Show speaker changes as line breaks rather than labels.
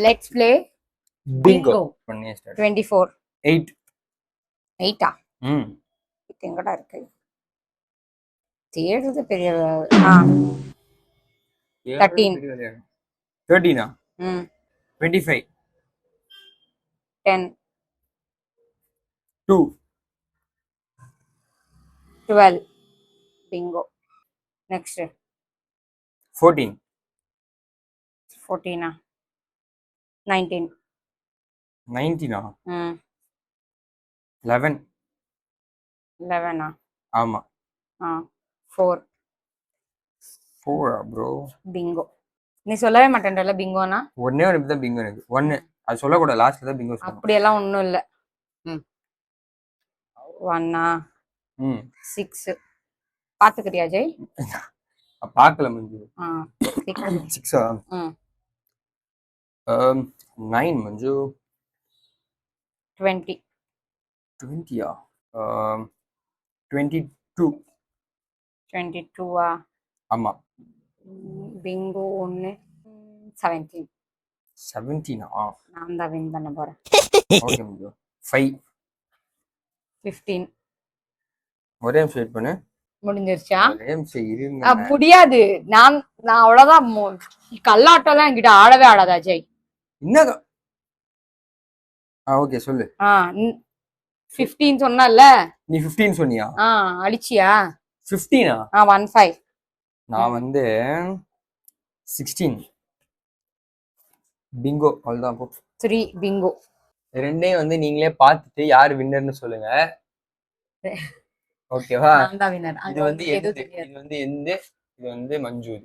let's play
Bingo
Bingo
பண்ணி start
24
8
8ஆ
ம்
இது எங்கடா இருக்கு தேடுறது பெரிய 13
13
ம்
25
10
2
12 பிங்கோ நெக்ஸ்ட்
14
14ஆ 19
19
ம்
11
11ஆ
ஆமா
4
4 ப்ரோ
பிங்கோ நீ சொல்லவே மாட்டேன்றல பிங்கோனா
ஒண்ணே ஒன்று தான் பிங்கோ எனக்கு ஒன்று அது சொல்லக்கூடாது லாஸ்ட்ல தான் பிங்கோ சொல்லணும்
அப்படியெல்லாம் ஒன்றும் இல்லை
ம்
1ஆ
ம்
6 பார்த்துக்கிறியா ஜெய்
பார்க்கல மஞ்சு
6
6
ம்
9 மஞ்சு
20
20 22
22ஆ
ஆமா
பிங்கோ 1 17
17
நான் தான் வின் பண்ண போறேன்
ஓகே மஞ்சு 5
15
ஒரே நிமிஷம் வெயிட் பண்ணு
முடிஞ்சிருச்சா
ஒரே நிமிஷம் இருங்க
முடியாது நான் அவ்வளவுதான் கல்லாட்டம் எல்லாம் என்கிட்ட ஆடவே ஆடாதா ஜெய்
என்ன ஓகே சொல்லு
15 சொன்னல
நீ 15 சொன்னியா
அடிச்சியா
15
15
நான் வந்து 16 பிங்கோ அவ்வளவுதான் போ
3 பிங்கோ
ரெண்டையும் வந்து நீங்களே பார்த்துட்டு யார் வின்னர்னு சொல்லுங்க ஓகேவா
நான் தான் வின்னர்
இது வந்து எந்த இது வந்து மஞ்சு